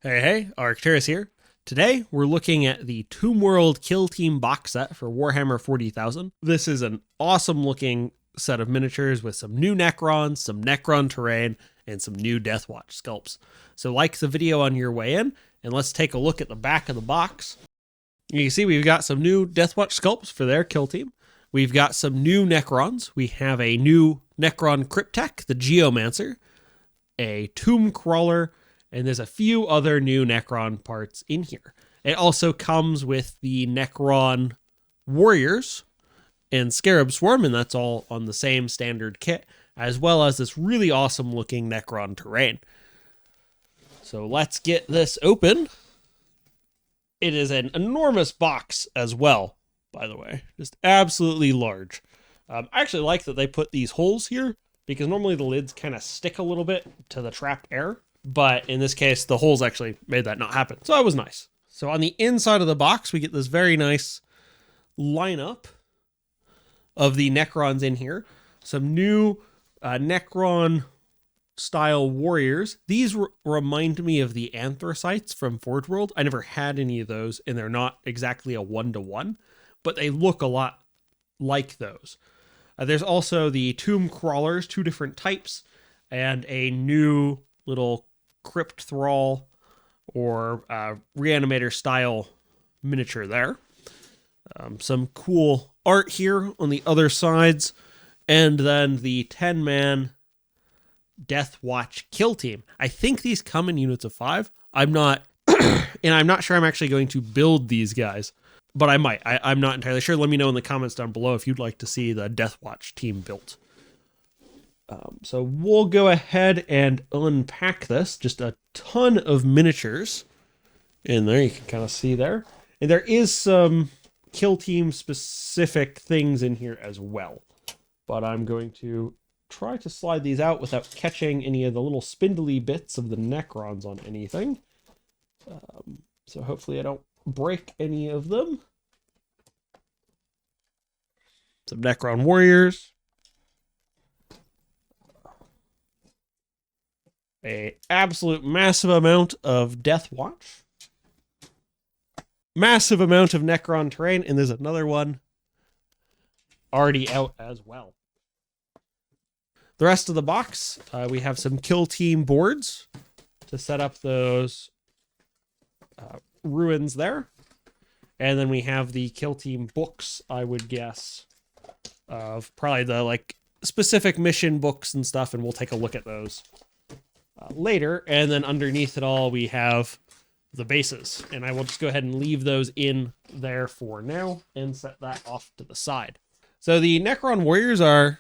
Hey, Arcturus here. Today, we're looking at the Tomb World Kill Team box set for Warhammer 40,000. This is an awesome looking set of miniatures with some new Necrons, some Necron terrain, and some new Deathwatch sculpts. So like the video on your way in, and let's take a look at the back of the box. You can see we've got some new Deathwatch sculpts for their kill team. We've got some new Necrons. We have a new Necron Cryptek, the Geomancer, a Tomb Crawler, and there's a few other new Necron parts in here. It also comes with the Necron Warriors and Scarab Swarm, and that's all on the same standard kit, as well as this really awesome looking Necron terrain. So let's get this open. It is an enormous box as well, by the way. Just absolutely large. I actually like that they put these holes here, because normally the lids kind of stick a little bit to the trapped air. But in this case, the holes actually made that not happen. So that was nice. So on the inside of the box, we get this very nice lineup of the Necrons in here. Some new Necron style warriors. These remind me of the Anthracites from Forge World. I never had any of those, and they're not exactly a 1-to-1, but they look a lot like those. There's also the Tomb Crawlers, 2 different types, and a new little Crypt Thrall or Reanimator style miniature there. Some cool art here on the other sides, and then the 10-man Deathwatch kill team. I think these come in units of 5. I'm not, and I'm not sure I'm actually going to build these guys, but I might. I'm not entirely sure. Let me know in the comments down below if you'd like to see the Deathwatch team built. So we'll go ahead and unpack this. Just a ton of miniatures in there. You can kind of see there. And there is some kill team specific things in here as well. But I'm going to try to slide these out without catching any of the little spindly bits of the Necrons on anything. So hopefully I don't break any of them. Some Necron Warriors. A absolute massive amount of Deathwatch. Massive amount of Necron terrain, and there's another one already out as well. The rest of the box, we have some kill team boards to set up those ruins there. And then we have the kill team books, I would guess, of probably the specific mission books and stuff, and we'll take a look at those later. And then underneath it all, we have the bases, and I will just go ahead and leave those in there for now and set that off to the side. So the Necron Warriors are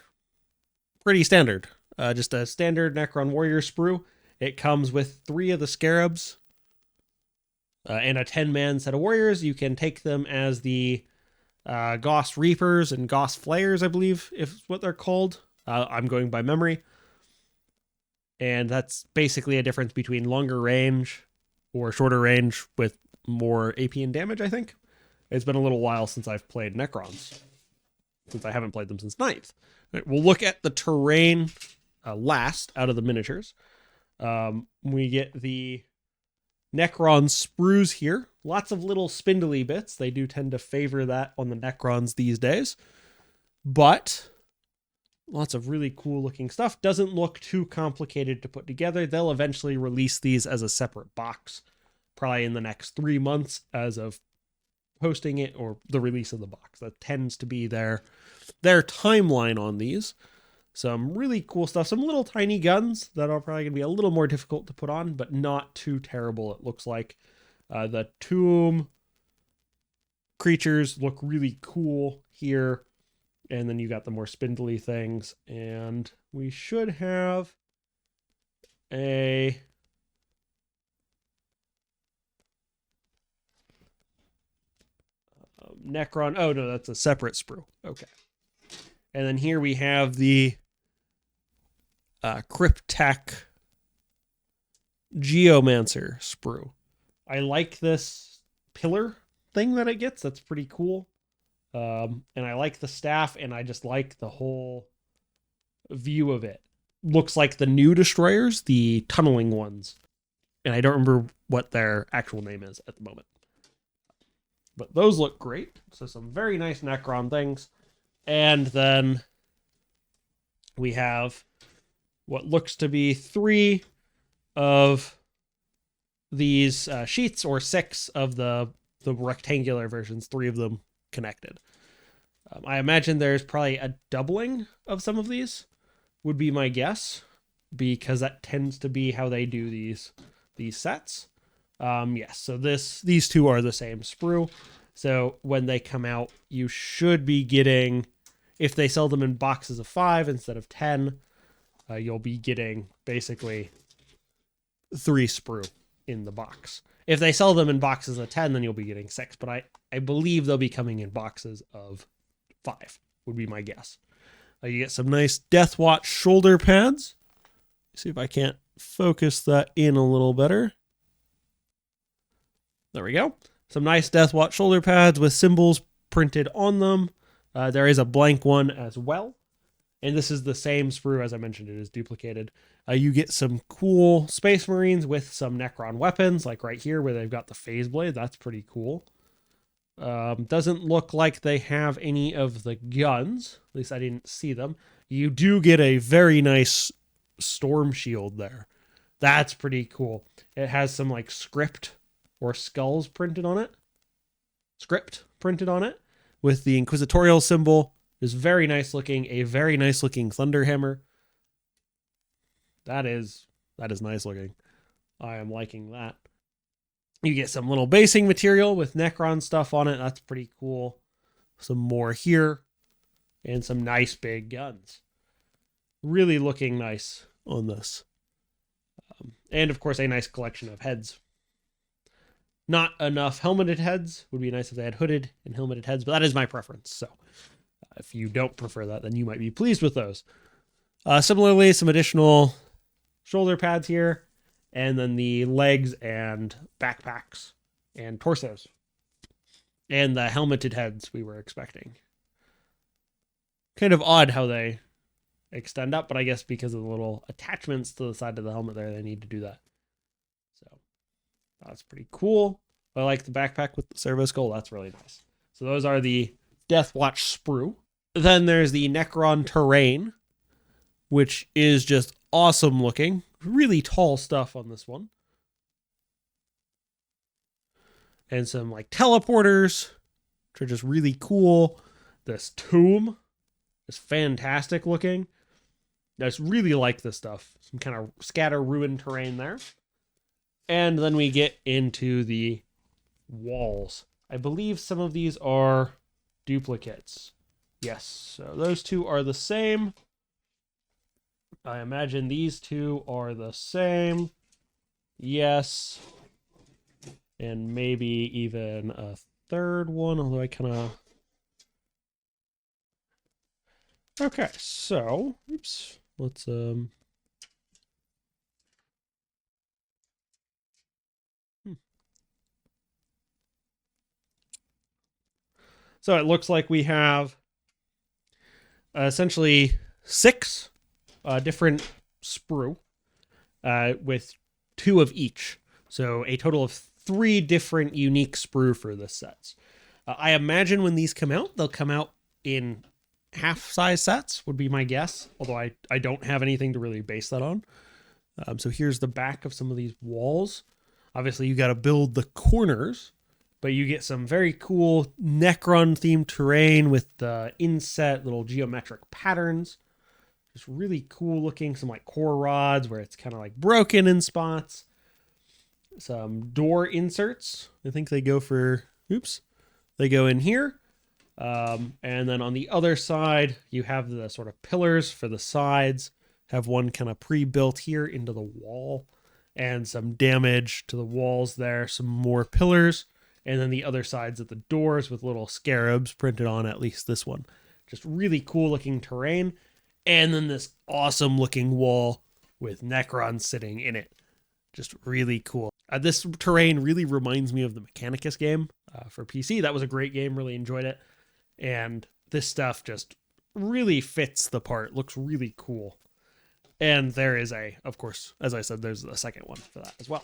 pretty standard. Just a standard Necron Warrior sprue. It comes with 3 of the Scarabs and a 10-man set of Warriors. You can take them as the Gauss Reapers and Gauss Flayers, I believe is what they're called. I'm going by memory. And that's basically a difference between longer range or shorter range with more AP and damage, I think. It's been a little while since I've played Necrons, since I haven't played them since 9th. Right, we'll look at the terrain last out of the miniatures. We get the Necron sprues here. Lots of little spindly bits. They do tend to favor that on the Necrons these days. But lots of really cool looking stuff. Doesn't look too complicated to put together. They'll eventually release these as a separate box, probably in the next 3 months as of posting it or the release of the box. That tends to be their timeline on these. Some really cool stuff. Some little tiny guns that are probably going to be a little more difficult to put on, but not too terrible, it looks like. The tomb creatures look really cool here. And then you got the more spindly things. And we should have a Necron. Oh, no, that's a separate sprue. Okay. And then here we have the Cryptek Geomancer sprue. I like this pillar thing that it gets. That's pretty cool. And I like the staff, and I just like the whole view of it. Looks like the new destroyers, the tunneling ones. And I don't remember what their actual name is at the moment. But those look great. So some very nice Necron things. And then we have what looks to be 3 of these sheets, or 6 of the rectangular versions, 3 of them connected. I imagine there's probably a doubling of some of these, would be my guess, because that tends to be how they do these sets. Yes, so these 2 are the same sprue. So when they come out, you should be getting, if they sell them in boxes of 5 instead of 10, you'll be getting basically 3 sprue in the box. If they sell them in boxes of 10, then you'll be getting 6. But I believe they'll be coming in boxes of 5, would be my guess. You get some nice Deathwatch shoulder pads. See if I can't focus that in a little better. There we go. Some nice Deathwatch shoulder pads with symbols printed on them. There is a blank one as well. And this is the same sprue, as I mentioned, it is duplicated. You get some cool Space Marines with some Necron weapons, like right here where they've got the phase blade. That's pretty cool. Doesn't look like they have any of the guns. At least I didn't see them. You do get a very nice storm shield there. That's pretty cool. It has some like script or skulls printed on it. Script printed on it with the inquisitorial symbol. Is very nice looking. A very nice looking Thunderhammer. That is nice looking. I am liking that. You get some little basing material with Necron stuff on it. That's pretty cool. Some more here. And some nice big guns. Really looking nice on this. And of course a nice collection of heads. Not enough helmeted heads. Would be nice if they had hooded and helmeted heads, but that is my preference. So if you don't prefer that, then you might be pleased with those. Similarly, some additional shoulder pads here, and then the legs and backpacks and torsos. And the helmeted heads we were expecting. Kind of odd how they extend up, but I guess because of the little attachments to the side of the helmet there, they need to do that. So that's pretty cool. I like the backpack with the servo skull. That's really nice. So those are the Deathwatch sprue. Then there's the Necron terrain, which is just awesome looking. Really tall stuff on this one. And some like teleporters, which are just really cool. This tomb is fantastic looking. I just really like this stuff. Some kind of scatter ruin terrain there. And then we get into the walls. I believe some of these are duplicates. Yes, so those 2 are the same. I imagine these 2 are the same. Yes. And maybe even a third one, although I kind of... Okay, so, oops, let's, So it looks like we have essentially 6 different sprue with 2 of each. So a total of 3 different unique sprue for this sets. I imagine when these come out, they'll come out in half-size sets, would be my guess. Although I don't have anything to really base that on. So here's the back of some of these walls. Obviously, you got to build the corners. But you get some very cool Necron-themed terrain with the inset little geometric patterns. Just really cool looking. Some like core rods where it's kind of like broken in spots. Some door inserts. I think they go for... Oops. They go in here. And then on the other side, you have the sort of pillars for the sides. Have one kind of pre-built here into the wall. And some damage to the walls there. Some more pillars. And then the other sides of the doors with little scarabs printed on at least this one. Just really cool looking terrain. And then this awesome looking wall with Necrons sitting in it. Just really cool. This terrain really reminds me of the Mechanicus game for PC. That was a great game. Really enjoyed it. And this stuff just really fits the part. Looks really cool. And there is of course, as I said, there's a second one for that as well.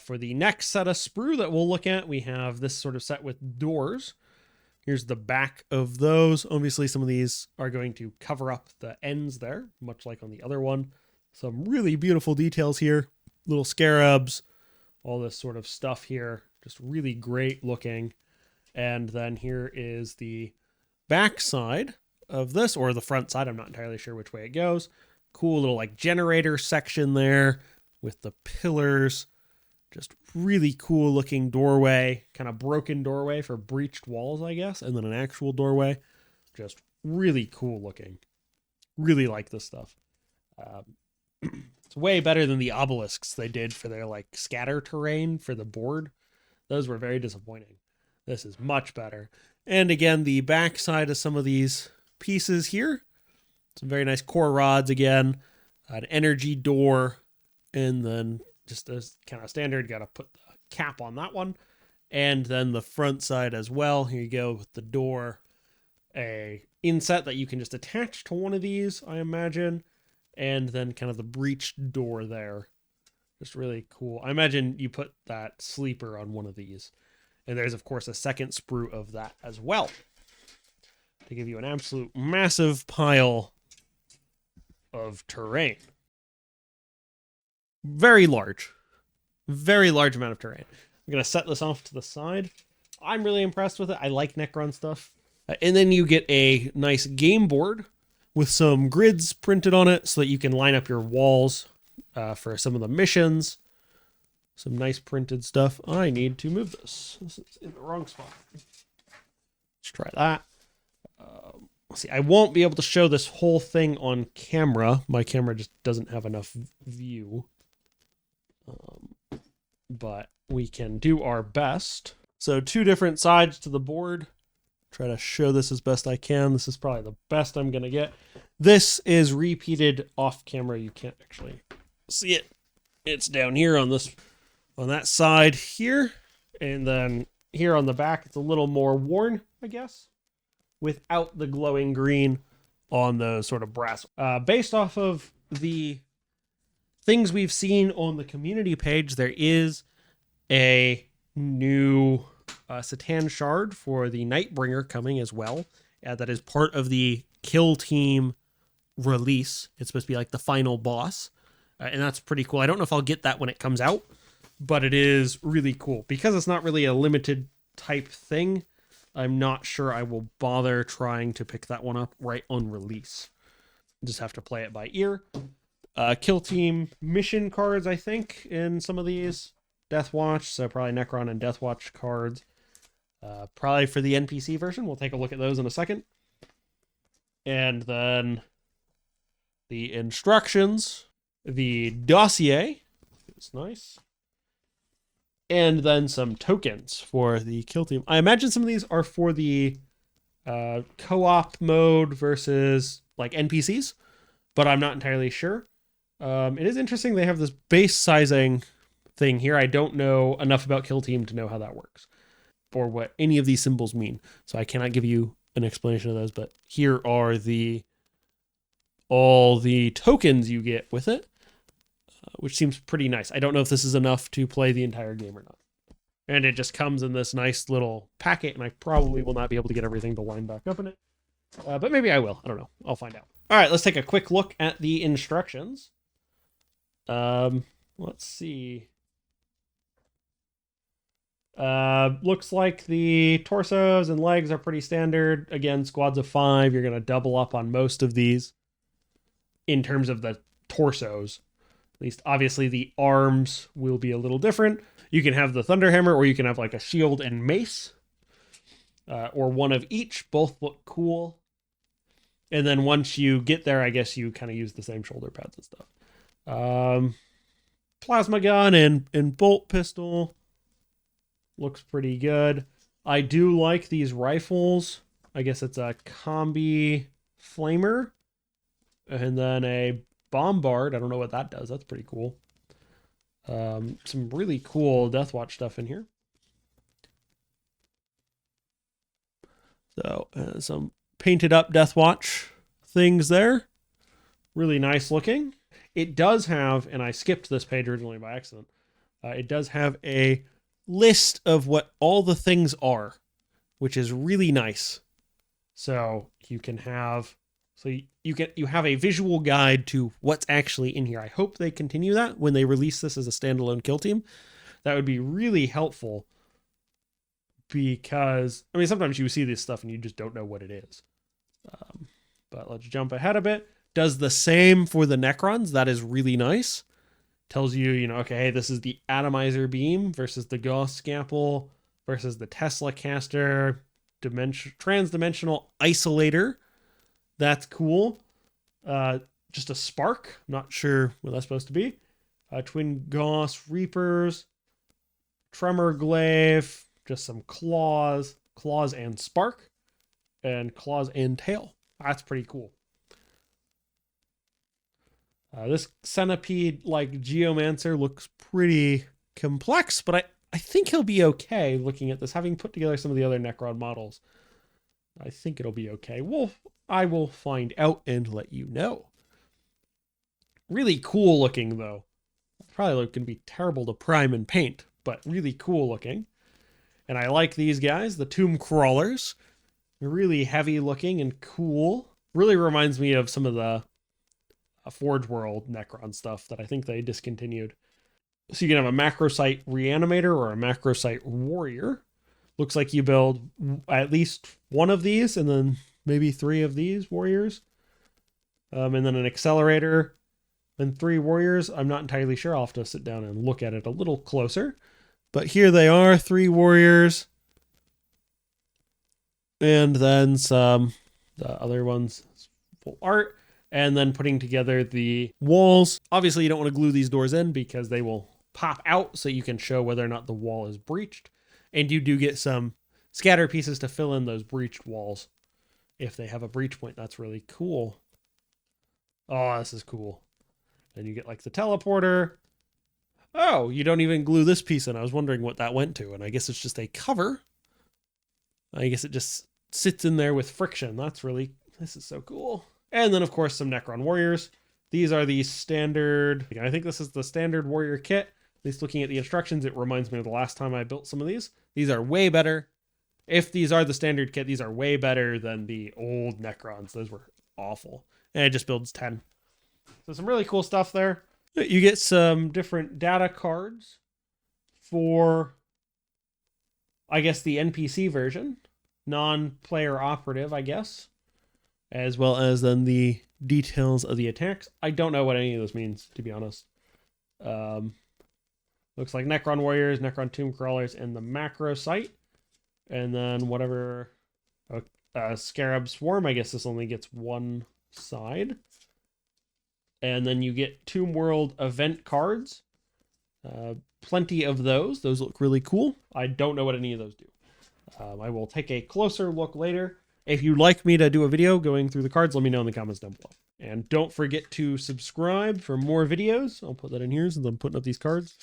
For the next set of sprue that we'll look at, we have this sort of set with doors. Here's the back of those. Obviously, some of these are going to cover up the ends there, much like on the other one. Some really beautiful details here. Little scarabs, all this sort of stuff here. Just really great looking. And then here is the back side of this, or the front side. I'm not entirely sure which way it goes. Cool little like generator section there with the pillars. Just really cool looking doorway, kind of broken doorway for breached walls, I guess, and then an actual doorway. Just really cool looking. Really like this stuff. It's way better than the obelisks they did for their like scatter terrain for the board. Those were very disappointing. This is much better. And again, the back side of some of these pieces here. Some very nice core rods again. An energy door, and then just as kind of standard, got to put the cap on that one. And then the front side as well. Here you go with the door. A inset that you can just attach to one of these, I imagine. And then kind of the breached door there. Just really cool. I imagine you put that sleeper on one of these. And there's, of course, a second sprue of that as well. To give you an absolute massive pile of terrain. Very large amount of terrain. I'm going to set this off to the side. I'm really impressed with it. I like Necron stuff. And then you get a nice game board with some grids printed on it so that you can line up your walls for some of the missions. Some nice printed stuff. I need to move this. This is in the wrong spot. Let's try that. Let's see. I won't be able to show this whole thing on camera. My camera just doesn't have enough view. But we can do our best. So 2 different sides to the board. Try to show this as best I can. This is probably the best I'm going to get. This is repeated off camera. You can't actually see it. It's down here on that side here. And then here on the back, it's a little more worn, I guess, without the glowing green on the sort of brass. Based off of the things we've seen on the community page, there is a new Satan shard for the Nightbringer coming as well. That is part of the Kill Team release. It's supposed to be like the final boss. And that's pretty cool. I don't know if I'll get that when it comes out, but it is really cool. Because it's not really a limited type thing, I'm not sure I will bother trying to pick that one up right on release. Just have to play it by ear. Kill Team mission cards, I think, in some of these. Deathwatch, so probably Necron and Deathwatch cards. Probably for the NPC version. We'll take a look at those in a second. And then the instructions. The dossier. It's nice. And then some tokens for the Kill Team. I imagine some of these are for the co-op mode versus like NPCs, but I'm not entirely sure. It is interesting they have this base sizing thing here. I don't know enough about Kill Team to know how that works or what any of these symbols mean. So I cannot give you an explanation of those, but here are all the tokens you get with it, which seems pretty nice. I don't know if this is enough to play the entire game or not. And it just comes in this nice little packet, and I probably will not be able to get everything to line back up in it. But maybe I will. I don't know. I'll find out. All right, let's take a quick look at the instructions. Let's see. Looks like the torsos and legs are pretty standard. Again, squads of 5. You're going to double up on most of these in terms of the torsos. At least, obviously, the arms will be a little different. You can have the Thunderhammer, or you can have like a shield and mace. Or one of each. Both look cool. And then once you get there, I guess you kind of use the same shoulder pads and stuff. Plasma gun and bolt pistol. Looks pretty good. I do like these rifles. I guess it's a combi flamer. And then a bombard. I don't know what that does. That's pretty cool. Some really cool Deathwatch stuff in here. So some painted up Deathwatch things there. Really nice looking. It does have, and I skipped this page originally by accident, it does have a list of what all the things are, which is really nice. So you can have, you have a visual guide to what's actually in here. I hope they continue that when they release this as a standalone Kill Team. That would be really helpful, because I mean sometimes you see this stuff and you just don't know what it is. But let's jump ahead a bit. Does the same for the Necrons. That is really nice. Tells you, you know, okay, hey, this is the atomizer beam versus the Gauss scalpel versus the Tesla caster, transdimensional isolator. That's cool. Just a spark. Not sure what that's supposed to be. Twin Gauss reapers, tremor glaive, just some claws and spark, and claws and tail. That's pretty cool. This centipede-like geomancer looks pretty complex, but I think he'll be okay looking at this. Having put together some of the other Necron models, I think it'll be okay. I will find out and let you know. Really cool looking, though. Probably going to be terrible to prime and paint, but really cool looking. And I like these guys, the Tomb Crawlers. They're really heavy looking and cool. Really reminds me of some of the Forge World Necron stuff that I think they discontinued. So you can have a macrosite reanimator or a macrosite warrior. Looks like you build at least one of these and then maybe 3 of these warriors. And then an accelerator and 3 warriors. I'm not entirely sure. I'll have to sit down and look at it a little closer. But here they are, 3 warriors. And then some, the other ones, full art. And then putting together the walls. Obviously, you don't want to glue these doors in because they will pop out, so you can show whether or not the wall is breached. And you do get some scatter pieces to fill in those breached walls if they have a breach point. That's really cool. Oh, this is cool. And you get like the teleporter. Oh, you don't even glue this piece in. I was wondering what that went to. And I guess it's just a cover. I guess it just sits in there with friction. This is so cool. And then, of course, some Necron Warriors. These are the standard, I think this is the standard warrior kit. At least looking at the instructions, it reminds me of the last time I built some of these. These are way better. If these are the standard kit, these are way better than the old Necrons. Those were awful. And it just builds 10. So some really cool stuff there. You get some different data cards for, I guess, the NPC version. Non-player operative, I guess. As well as then the details of the attacks. I don't know what any of this means, to be honest. Looks like Necron Warriors, Necron Tomb Crawlers, and the macro site. And then whatever Scarab Swarm, I guess this only gets one side. And then you get Tomb World event cards. Plenty of those. Those look really cool. I don't know what any of those do. I will take a closer look later. If you'd like me to do a video going through the cards, let me know in the comments down below. And don't forget to subscribe for more videos. I'll put that in here since I'm putting up these cards.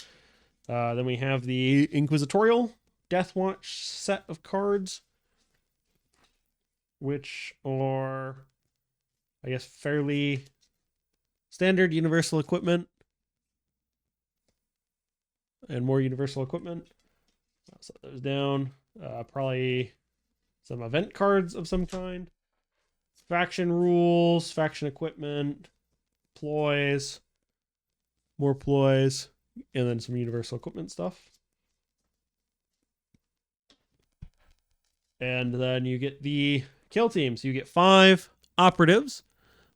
Then we have the Inquisitorial Deathwatch set of cards, which are, I guess, fairly standard universal equipment. And more universal equipment. I'll set those down. Probably some event cards of some kind. Faction rules, faction equipment, ploys, more ploys, and then some universal equipment stuff. And then you get the kill team. So you get 5 operatives.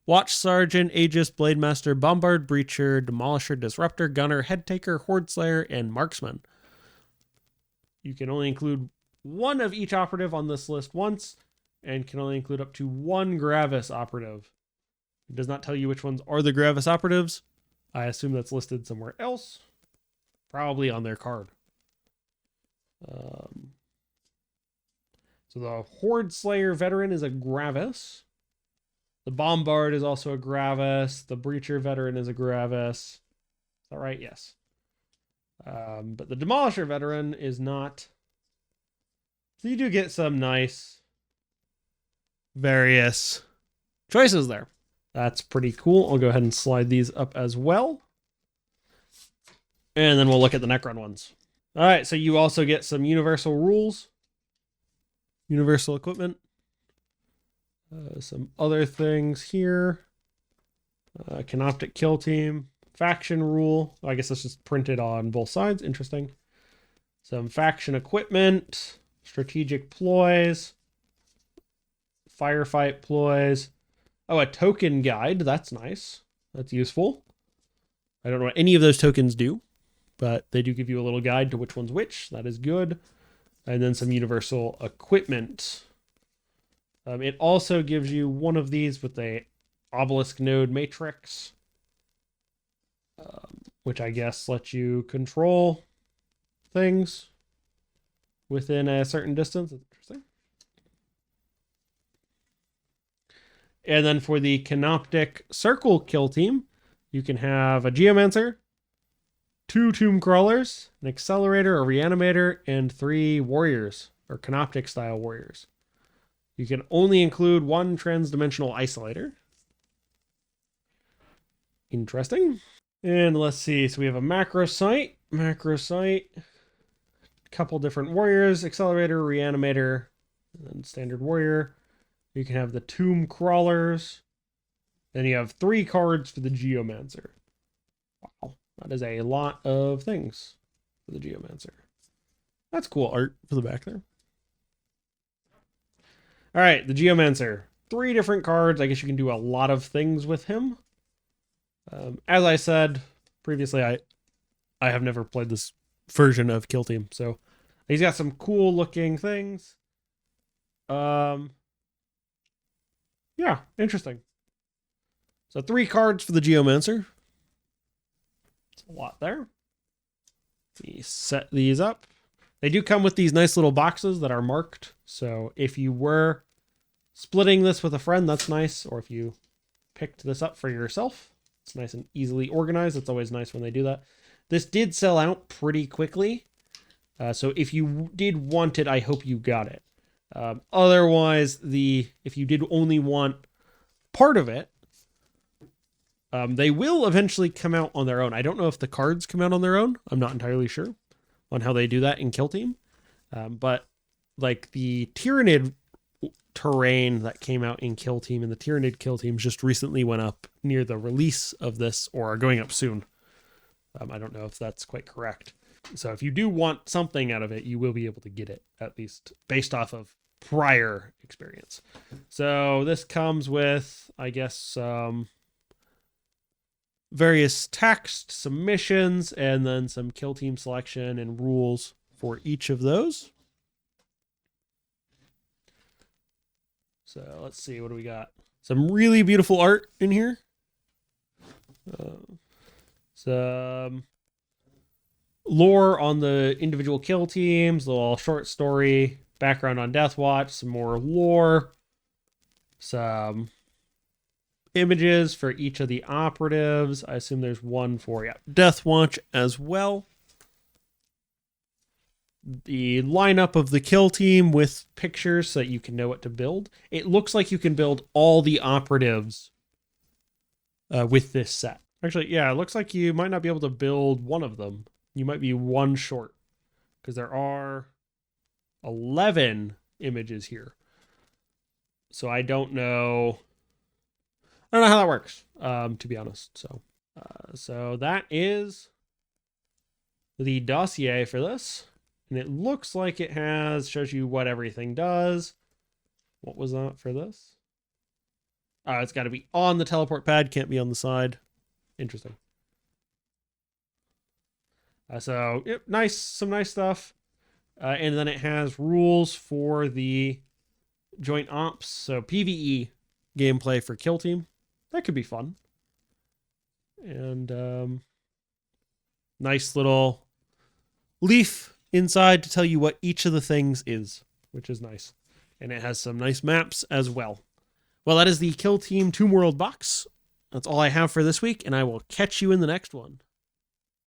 Watch Sergeant, Aegis, Blade Master, Bombard, Breacher, Demolisher, Disruptor, Gunner, Head Taker, Horde Slayer, and Marksman. You can only include 1 of each operative on this list once, and can only include up to 1 Gravis operative. It does not tell you which ones are the Gravis operatives. I assume that's listed somewhere else. Probably on their card. So the Horde Slayer Veteran is a Gravis. The Bombard is also a Gravis. The Breacher Veteran is a Gravis. Is that right? Yes. But the Demolisher Veteran is not. So you do get some nice various choices there. That's pretty cool. I'll go ahead and slide these up as well. And then we'll look at the Necron ones. All right, so you also get some universal rules, universal equipment, some other things here. Canoptic Kill Team, faction rule. I guess this is printed on both sides. Interesting. Some faction equipment, strategic ploys, firefight ploys. Oh, a token guide. That's nice. That's useful. I don't know what any of those tokens do, but they do give you a little guide to which one's which. That is good. And then some universal equipment. It also gives you one of these with a obelisk node matrix, which I guess lets you control things within a certain distance. That's interesting. And then for the Canoptic Circle Kill Team, you can have a Geomancer, 2 Tomb Crawlers, an Accelerator, a Reanimator, and 3 Warriors, or Canoptic style Warriors. You can only include 1 transdimensional Isolator. Interesting. And let's see, so we have a macro site, couple different Warriors, Accelerator, Reanimator, and then Standard Warrior. You can have the Tomb Crawlers. Then you have 3 cards for the Geomancer. Wow, that is a lot of things for the Geomancer. That's cool art for the back there. All right, the Geomancer. 3 different cards. I guess you can do a lot of things with him. As I said previously, I have never played this version of Kill Team, so he's got some cool looking things. Yeah, interesting. So 3 cards for the Geomancer. It's a lot there. We set these up. They do come with these nice little boxes that are marked. So if you were splitting this with a friend, that's nice. Or if you picked this up for yourself, it's nice and easily organized. It's always nice when they do that. This did sell out pretty quickly. So if you did want it, I hope you got it. Otherwise, if you did only want part of it, they will eventually come out on their own. I don't know if the cards come out on their own. I'm not entirely sure on how they do that in Kill Team. But like the Tyrannid terrain that came out in Kill Team and the Tyrannid Kill Teams just recently went up near the release of this, or are going up soon. I don't know if that's quite correct. So if you do want something out of it, you will be able to get it, at least based off of prior experience. So this comes with, I guess, various text, some missions, and then some Kill Team selection and rules for each of those. So let's see, what do we got? Some really beautiful art in here. Some lore on the individual kill teams, a little short story, background on Deathwatch, some more lore, some images for each of the operatives. I assume there's one for Deathwatch as well. The lineup of the kill team with pictures so that you can know what to build. It looks like you can build all the operatives with this set. Actually, yeah, it looks like you might not be able to build one of them. You might be one short because there are 11 images here. So I don't know how that works, to be honest. So that is the dossier for this. And it looks like it shows you what everything does. What was that for this? It's got to be on the teleport pad, can't be on the side. Interesting. So, yep, nice, some nice stuff. And then it has rules for the joint ops. So PvE gameplay for Kill Team. That could be fun. And nice little leaf inside to tell you what each of the things is, which is nice. And it has some nice maps as well. Well, that is the Kill Team Tomb World box. That's all I have for this week, and I will catch you in the next one.